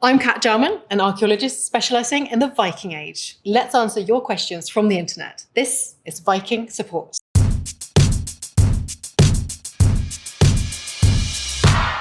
I'm Cat Jarman, an archaeologist specialising in the Viking Age. Let's answer your questions from the internet. This is Viking Support.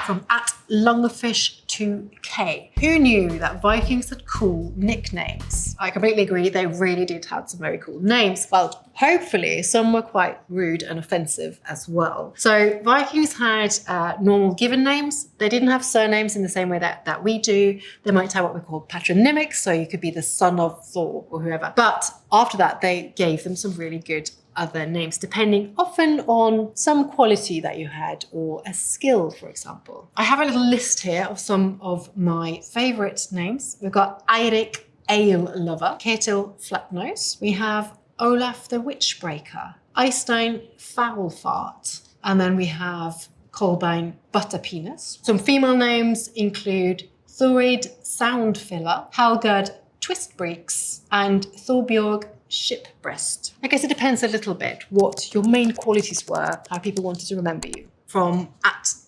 From @Lungfish2K. Who knew that Vikings had cool nicknames? I completely agree, they really did have some very cool names. Well, hopefully some were quite rude and offensive as well. So Vikings had normal given names. They didn't have surnames in the same way that we do. They might have what we call patronymics, so you could be the son of Thor or whoever. But after that, they gave them some really good other names, depending often on some quality that you had or a skill, for example. I have a little list here of some of my favourite names. We've got Eirik Ale Lover, Ketil Flatnose. We have Olaf the Witchbreaker, Eystein Foulfart, and then we have Kolbein Butterpenis. Some female names include Thurid Soundfiller, Halgard Twistbreaks, and Thorbjorg Shipbreast. I guess it depends a little bit what your main qualities were, how people wanted to remember you. From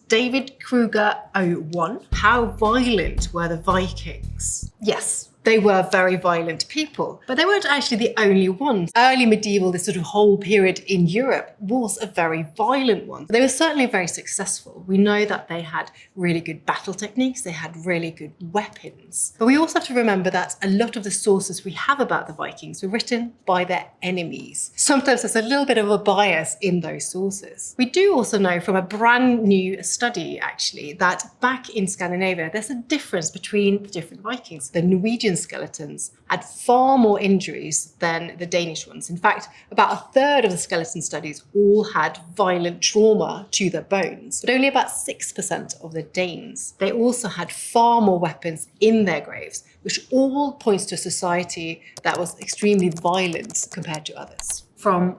@DavidKruger01, how violent were the Vikings? Yes, they were very violent people, but they weren't actually the only ones. Early medieval, this sort of whole period in Europe was a very violent one. They were certainly very successful. We know that they had really good battle techniques, they had really good weapons. But we also have to remember that a lot of the sources we have about the Vikings were written by their enemies. Sometimes there's a little bit of a bias in those sources. We do also know from a brand new study, actually, that back in Scandinavia, there's a difference between the different Vikings. The Norwegian skeletons had far more injuries than the Danish ones. In fact, about a third of the skeleton studies all had violent trauma to their bones, but only about 6% of the Danes. They also had far more weapons in their graves, which all points to a society that was extremely violent compared to others. From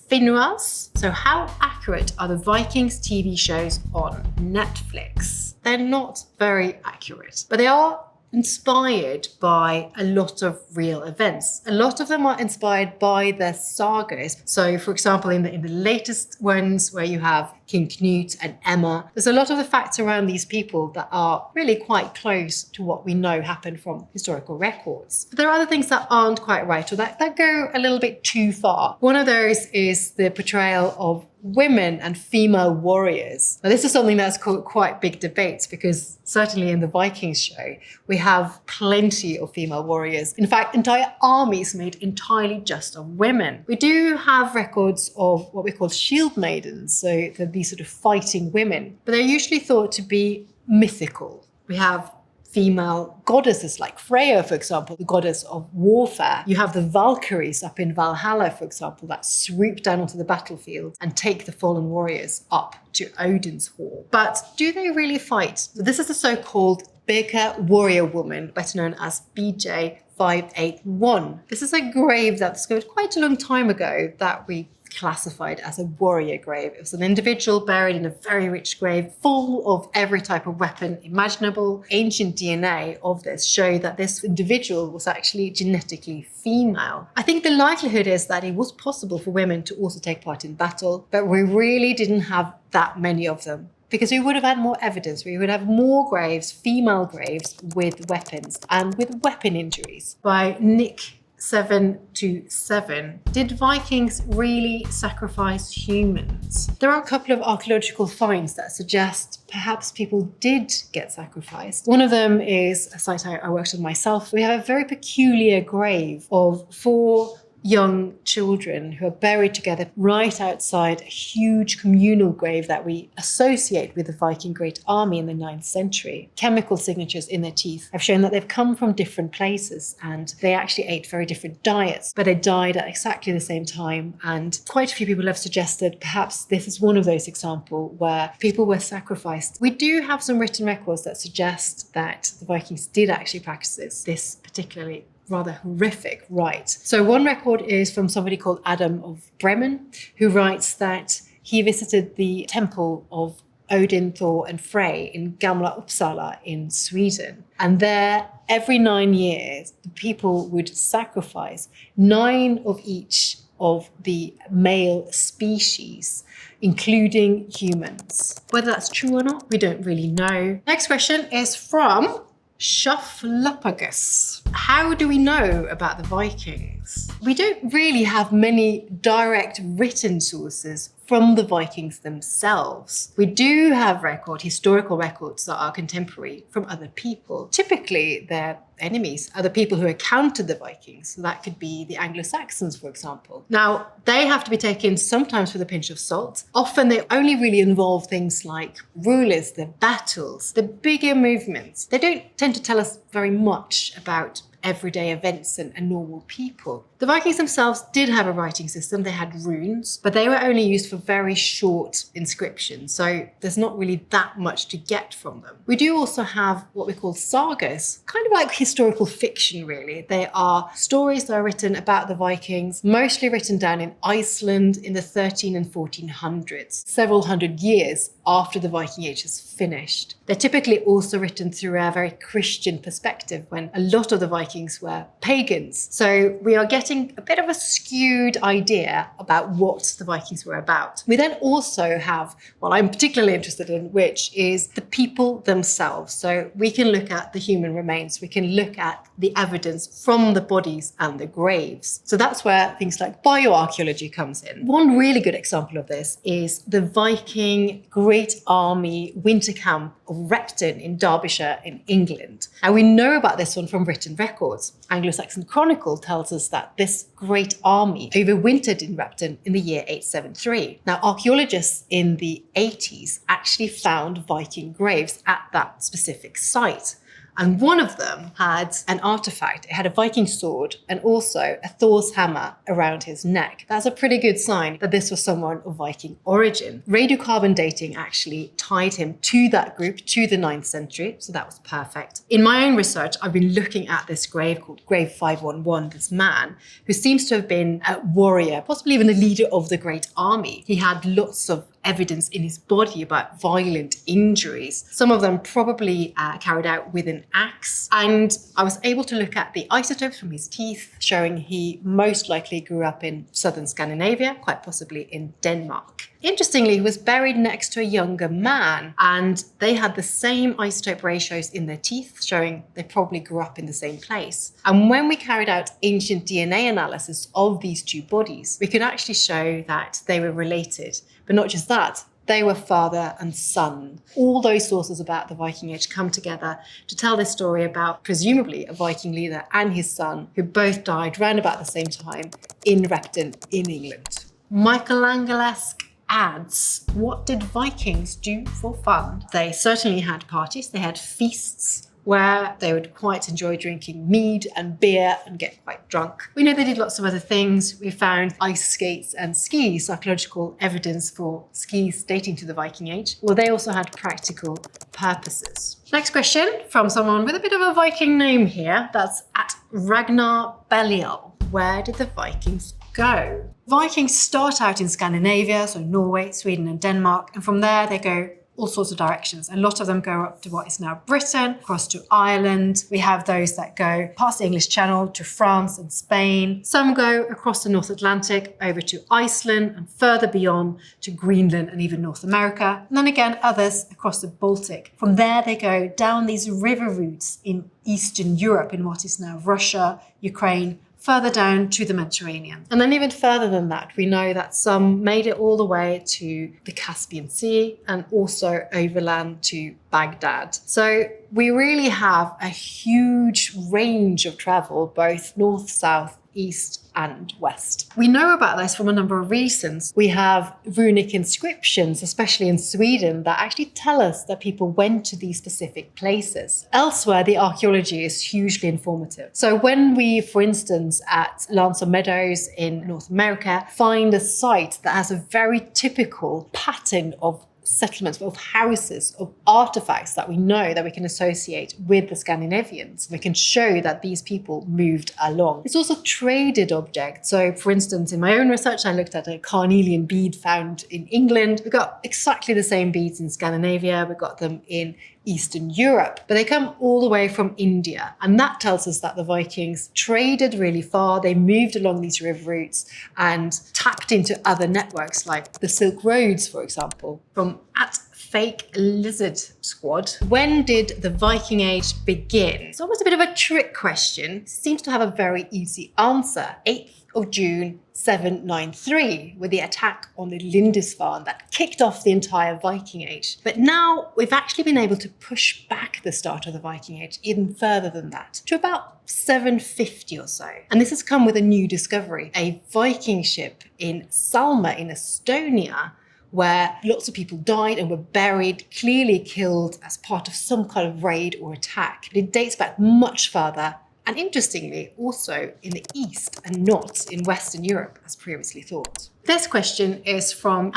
@Finuas. So how accurate are the Vikings TV shows on Netflix? They're not very accurate, but they are inspired by a lot of real events. A lot of them are inspired by their sagas. So, for example, in the latest ones where you have King Knut and Emma, there's a lot of the facts around these people that are really quite close to what we know happened from historical records. But there are other things that aren't quite right or that go a little bit too far. One of those is the portrayal of women and female warriors. Now, this is something that's caused quite big debates because certainly in the Vikings show, we have plenty of female warriors. In fact, entire armies made entirely just of women. We do have records of what we call shield maidens, so these sort of fighting women, but they're usually thought to be mythical. We have female goddesses like Freya, for example, the goddess of warfare. You have the Valkyries up in Valhalla, for example, that swoop down onto the battlefield and take the fallen warriors up to Odin's hall. But do they really fight? So this is the so-called Birka warrior woman, better known as BJ581. This is a grave that discovered quite a long time ago that we classified as a warrior grave. It was an individual buried in a very rich grave full of every type of weapon imaginable. Ancient DNA of this show that this individual was actually genetically female. I think the likelihood is that it was possible for women to also take part in battle, but we really didn't have that many of them, because we would have had more evidence. We would have more graves, female graves, with weapons and with weapon injuries. By Nick 727. Did Vikings really sacrifice humans? There are a couple of archaeological finds that suggest perhaps people did get sacrificed. One of them is a site I worked on myself. We have a very peculiar grave of 4 young children who are buried together right outside a huge communal grave that we associate with the Viking Great Army in the 9th century. Chemical signatures in their teeth have shown that they've come from different places and they actually ate very different diets, but they died at exactly the same time. And quite a few people have suggested perhaps this is one of those examples where people were sacrificed. We do have some written records that suggest that the Vikings did actually practice this particularly rather horrific rite. So one record is from somebody called Adam of Bremen, who writes that he visited the temple of Odin, Thor and Frey in Gamla Uppsala in Sweden. And there, every 9 years, the people would sacrifice 9 of each of the male species, including humans. Whether that's true or not, we don't really know. Next question is from Shufflepugus. How do we know about the Vikings? We don't really have many direct written sources from the Vikings themselves. We do have historical records that are contemporary from other people. Typically, they're enemies, other people who encountered the Vikings. So that could be the Anglo-Saxons, for example. Now, they have to be taken sometimes with a pinch of salt. Often they only really involve things like rulers, the battles, the bigger movements. They don't tend to tell us very much about everyday events and normal people. The Vikings themselves did have a writing system. They had runes, but they were only used for very short inscriptions. So there's not really that much to get from them. We do also have what we call sagas, kind of like historical fiction, really. They are stories that are written about the Vikings, mostly written down in Iceland in the 13 and 1400s, several hundred years after the Viking Age is finished. They're typically also written through a very Christian perspective when a lot of the Vikings were pagans. So we are getting a bit of a skewed idea about what the Vikings were about. We then also have what I'm particularly interested in, which is the people themselves. So we can look at the human remains, we can look at the evidence from the bodies and the graves. So that's where things like bioarchaeology comes in. One really good example of this is the Viking Great Army winter camp of Repton in Derbyshire in England. And we know about this one from written records. Anglo-Saxon Chronicle tells us that this great army overwintered in Repton in the year 873. Now, archaeologists in the 80s actually found Viking graves at that specific site. And one of them had an artifact. It had a Viking sword and also a Thor's hammer around his neck. That's a pretty good sign that this was someone of Viking origin. Radiocarbon dating actually tied him to that group, to the 9th century, so that was perfect. In my own research, I've been looking at this grave called Grave 511, this man who seems to have been a warrior, possibly even the leader of the Great Army. He had lots of evidence in his body about violent injuries, some of them probably carried out with an axe. And I was able to look at the isotopes from his teeth, showing he most likely grew up in southern Scandinavia, quite possibly in Denmark. Interestingly, he was buried next to a younger man, and they had the same isotope ratios in their teeth, showing they probably grew up in the same place. And when we carried out ancient DNA analysis of these two bodies, we could actually show that they were related. But not just that, they were father and son. All those sources about the Viking Age come together to tell this story about presumably a Viking leader and his son, who both died round about the same time in Repton in England. Michelangelesque adds, what did Vikings do for fun? They certainly had parties, they had feasts, where they would quite enjoy drinking mead and beer and get quite drunk. We know they did lots of other things. We found ice skates and skis, archaeological evidence for skis dating to the Viking Age. Well, they also had practical purposes. Next question from someone with a bit of a Viking name here. That's at Ragnar Belial. Where did the Vikings go? Vikings start out in Scandinavia, so Norway, Sweden and Denmark, and from there they go all sorts of directions. A lot of them go up to what is now Britain, across to Ireland. We have those that go past the English Channel to France and Spain. Some go across the North Atlantic over to Iceland and further beyond to Greenland and even North America. And then again, others across the Baltic. From there, they go down these river routes in Eastern Europe, in what is now Russia, Ukraine, further down to the Mediterranean. And then even further than that, we know that some made it all the way to the Caspian Sea and also overland to Baghdad. So we really have a huge range of travel, both north, south, east and west. We know about this from a number of reasons. We have runic inscriptions, especially in Sweden, that actually tell us that people went to these specific places. Elsewhere, the archaeology is hugely informative. So when we, for instance, at Lancer Meadows in North America, find a site that has a very typical pattern of settlements, of houses, of artifacts that we know that we can associate with the Scandinavians. We can show that these people moved along. It's also traded objects. So for instance, in my own research, I looked at a carnelian bead found in England. We got exactly the same beads in Scandinavia. We got them in Eastern Europe, but they come all the way from India. And that tells us that the Vikings traded really far. They moved along these river routes and tapped into other networks like the Silk Roads, for example. From at fake lizard squad. When did the Viking Age begin? It's almost a bit of a trick question. It seems to have a very easy answer. 8th of June 793, with the attack on the Lindisfarne that kicked off the entire Viking Age. But now we've actually been able to push back the start of the Viking Age even further than that, to about 750 or so. And this has come with a new discovery, a Viking ship in Salma in Estonia, where lots of people died and were buried, clearly killed as part of some kind of raid or attack. It dates back much further, and interestingly, also in the East and not in Western Europe, as previously thought. This question is from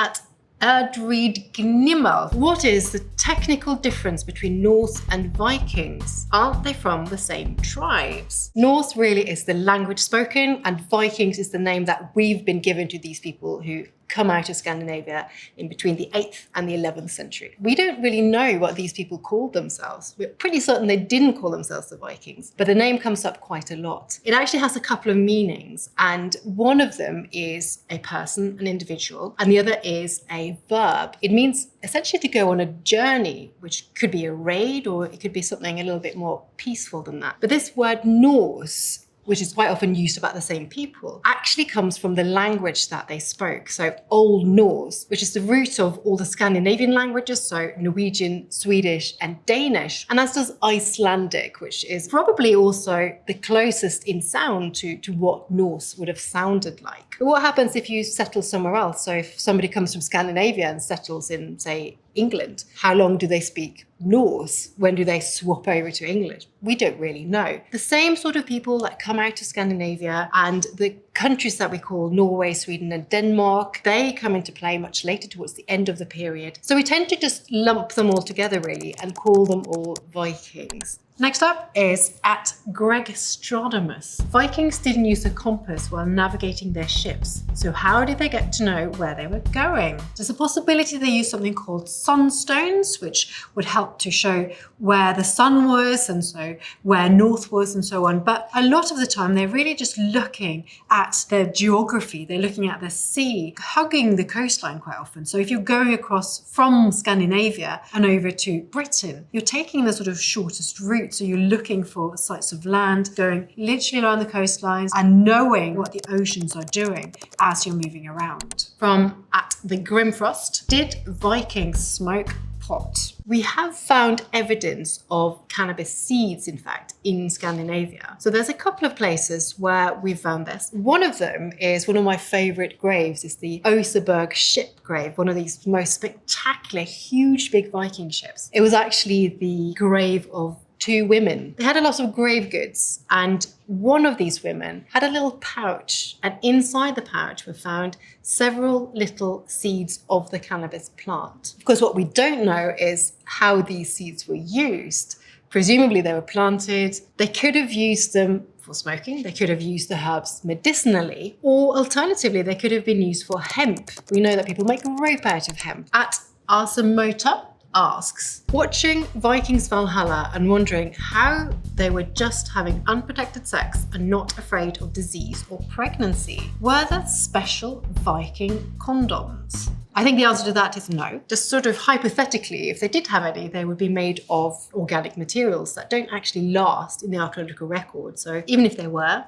Erdreed Gnimmel. What is the technical difference between Norse and Vikings? Aren't they from the same tribes? Norse really is the language spoken, and Vikings is the name that we've been given to these people who come out of Scandinavia in between the 8th and the 11th century. We don't really know what these people called themselves. We're pretty certain they didn't call themselves the Vikings, but the name comes up quite a lot. It actually has a couple of meanings, and one of them is a person, an individual, and the other is a verb. It means essentially to go on a journey, which could be a raid or it could be something a little bit more peaceful than that. But this word Norse, which is quite often used about the same people, actually comes from the language that they spoke. So Old Norse, which is the root of all the Scandinavian languages, so Norwegian, Swedish, and Danish, and as does Icelandic, which is probably also the closest in sound to what Norse would have sounded like. But what happens if you settle somewhere else? So if somebody comes from Scandinavia and settles in, say, England, how long do they speak Norse? When do they swap over to English? We don't really know. The same sort of people that come out of Scandinavia and the countries that we call Norway, Sweden, and Denmark, they come into play much later, towards the end of the period. So we tend to just lump them all together really and call them all Vikings. Next up is at Greg Stradamus. Vikings didn't use a compass while navigating their ships, so how did they get to know where they were going? There's a possibility they used something called sunstones, which would help to show where the sun was and so where north was and so on. But a lot of the time, they're really just looking at their geography. They're looking at the sea, hugging the coastline quite often. So if you're going across from Scandinavia and over to Britain, you're taking the sort of shortest route. So you're looking for sites of land, going literally along the coastlines and knowing what the oceans are doing as you're moving around. From at the Grimfrost, did Vikings smoke pot? We have found evidence of cannabis seeds, in fact, in Scandinavia. So there's a couple of places where we've found this. One of them is one of my favourite graves, is the Oseberg ship grave, one of these most spectacular, huge, big Viking ships. It was actually the grave of two women. They had a lot of grave goods, and one of these women had a little pouch, and inside the pouch were found several little seeds of the cannabis plant. Of course, what we don't know is how these seeds were used. Presumably they were planted. They could have used them for smoking. They could have used the herbs medicinally, or alternatively, they could have been used for hemp. We know that people make rope out of hemp. At Arsamota asks, watching Vikings Valhalla and wondering how they were just having unprotected sex and not afraid of disease or pregnancy. Were there special Viking condoms? I think the answer to that is no. Just sort of hypothetically, if they did have any, they would be made of organic materials that don't actually last in the archaeological record. So even if they were,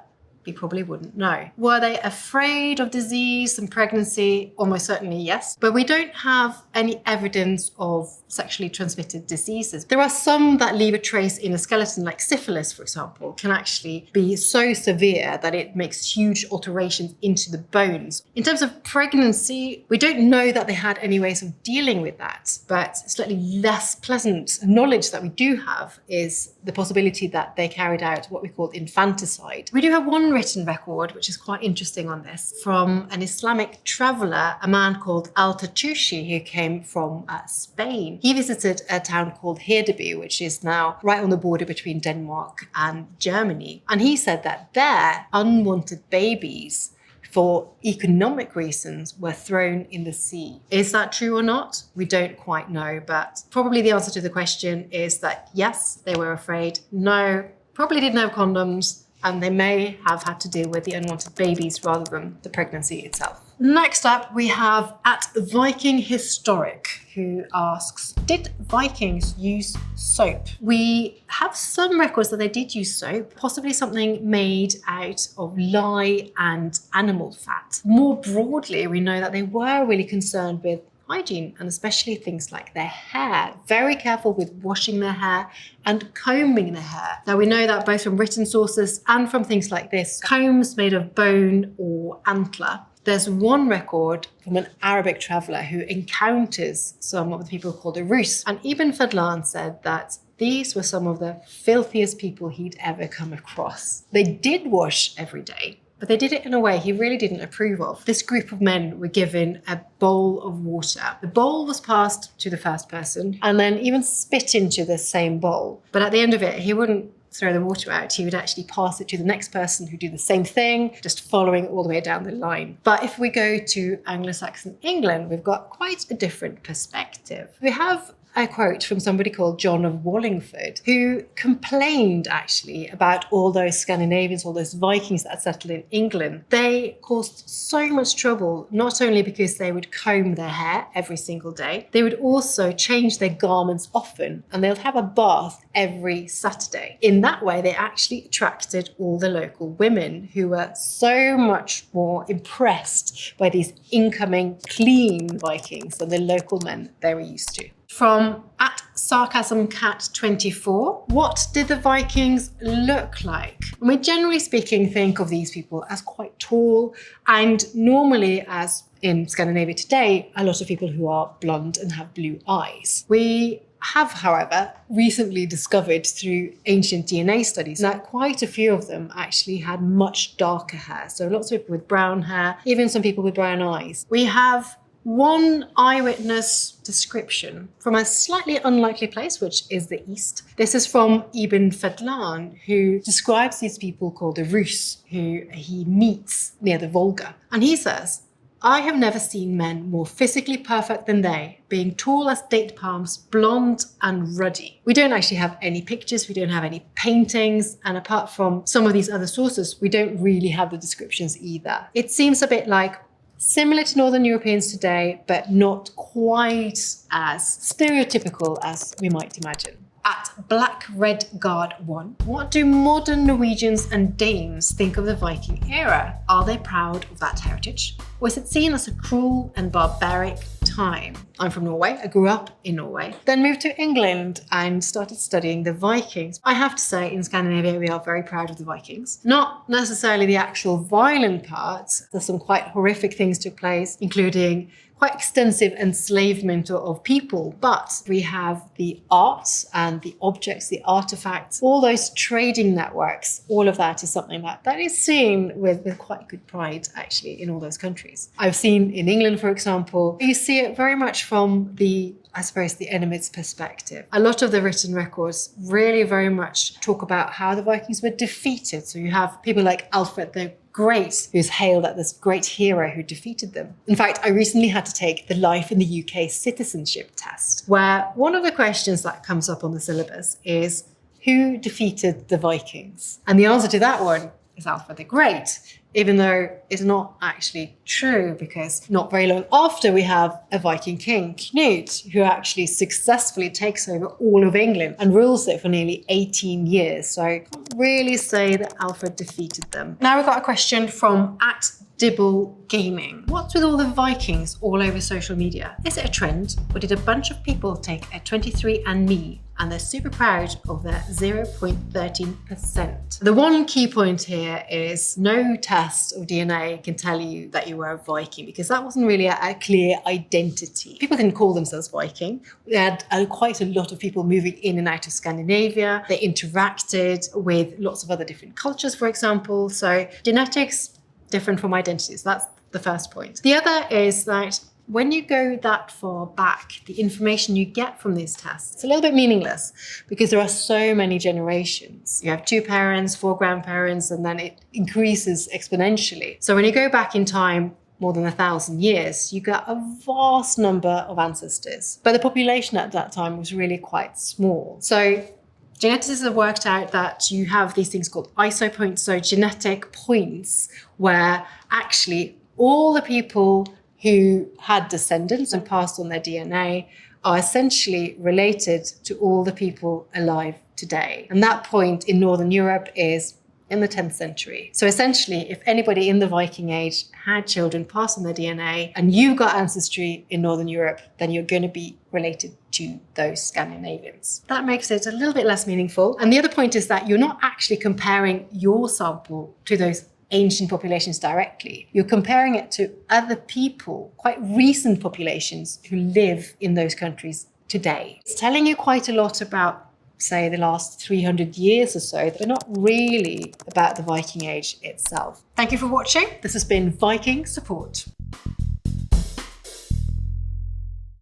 we probably wouldn't know. Were they afraid of disease and pregnancy? Almost certainly yes. But we don't have any evidence of sexually transmitted diseases. There are some that leave a trace in a skeleton, like syphilis, for example, can actually be so severe that it makes huge alterations into the bones. In terms of pregnancy, we don't know that they had any ways of dealing with that, but slightly less pleasant knowledge that we do have is the possibility that they carried out what we call infanticide. We do have one written record, which is quite interesting on this, from an Islamic traveller, a man called Al-Tatushi, who came from Spain. He visited a town called Hedeby, which is now right on the border between Denmark and Germany. And he said that there, unwanted babies, for economic reasons, were thrown in the sea. Is that true or not? We don't quite know, but probably the answer to the question is that yes, they were afraid. No, probably didn't have condoms, and they may have had to deal with the unwanted babies rather than the pregnancy itself. Next up, we have at Viking Historic. who asks, did Vikings use soap? We have some records that they did use soap, possibly something made out of lye and animal fat. More broadly, we know that they were really concerned with hygiene, and especially things like their hair. Very careful with washing their hair and combing their hair. Now we know that both from written sources and from things like this, combs made of bone or antler. There's one record from an Arabic traveller who encounters some of the people called the Rus, and Ibn Fadlan said that these were some of the filthiest people he'd ever come across. They did wash every day, but they did it in a way he really didn't approve of. This group of men were given a bowl of water. The bowl was passed to the first person and then even spit into the same bowl. But at the end of it, he wouldn't throw the water out. He would actually pass it to the next person who'd do the same thing, just following all the way down the line. But if we go to Anglo-Saxon England, we've got quite a different perspective. We have a quote from somebody called John of Wallingford, who complained actually about all those Scandinavians, all those Vikings that had settled in England. They caused so much trouble, not only because they would comb their hair every single day, they would also change their garments often, and they'd have a bath every Saturday. In that way, they actually attracted all the local women who were so much more impressed by these incoming clean Vikings than the local men they were used to. From @sarcasmcat24, what did the Vikings look like? And we generally speaking think of these people as quite tall, and normally, as in Scandinavia today, a lot of people who are blonde and have blue eyes. We have, however, recently discovered through ancient DNA studies that quite a few of them actually had much darker hair. So lots of people with brown hair, even some people with brown eyes. We have one eyewitness description from a slightly unlikely place, which is the East. This is from Ibn Fadlan, who describes these people called the Rus, who he meets near the Volga. And he says, I have never seen men more physically perfect than they, being tall as date palms, blonde and ruddy. We don't actually have any pictures, we don't have any paintings, and apart from some of these other sources, we don't really have the descriptions either. It seems a bit like similar to Northern Europeans today, but not quite as stereotypical as we might imagine. At Black Red Guard 1, what do modern Norwegians and Danes think of the Viking era? Are they proud of that heritage? Or is it seen as a cruel and barbaric time? I'm from Norway, I grew up in Norway, then moved to England and started studying the Vikings. I have to say, in Scandinavia, we are very proud of the Vikings. Not necessarily the actual violent parts. There's some quite horrific things took place, including quite extensive enslavement of people, but we have the arts and the objects, the artifacts, all those trading networks, all of that is something that is seen with quite good pride actually in all those countries. I've seen in England, for example, you see it very much from the enemy's perspective. A lot of the written records really very much talk about how the Vikings were defeated. So you have people like Alfred the Great, who's hailed as this great hero who defeated them. In fact, I recently had to take the Life in the UK citizenship test, where one of the questions that comes up on the syllabus is, who defeated the Vikings? And the answer to that one is Alfred the Great, even though it's not actually true, because not very long after we have a Viking king, Knut, who actually successfully takes over all of England and rules it for nearly 18 years. So I can't really say that Alfred defeated them. Now we've got a question from @Dibble Gaming. What's with all the Vikings all over social media? Is it a trend, or did a bunch of people take a 23andMe and they're super proud of their 0.13%? The one key point here is no test of DNA can tell you that you were a Viking, because that wasn't really a clear identity. People didn't call themselves Viking. We had quite a lot of people moving in and out of Scandinavia. They interacted with lots of other different cultures, for example. So genetics, different from identities. That's the first point. The other is that when you go that far back, the information you get from these tests, it's a little bit meaningless because there are so many generations. You have 2 parents, 4 grandparents, and then it increases exponentially. So when you go back in time more than 1,000 years, you get a vast number of ancestors. But the population at that time was really quite small. So geneticists have worked out that you have these things called isopoints, so genetic points, where actually all the people who had descendants and passed on their DNA are essentially related to all the people alive today. And that point in Northern Europe is in the 10th century. So essentially, if anybody in the Viking Age had children pass on their DNA and you got ancestry in Northern Europe, then you're going to be related to those Scandinavians. That makes it a little bit less meaningful. And the other point is that you're not actually comparing your sample to those ancient populations directly. You're comparing it to other people, quite recent populations who live in those countries today. It's telling you quite a lot about, say, the last 300 years or so, but not really about the Viking Age itself. Thank you for watching. This has been Viking Support.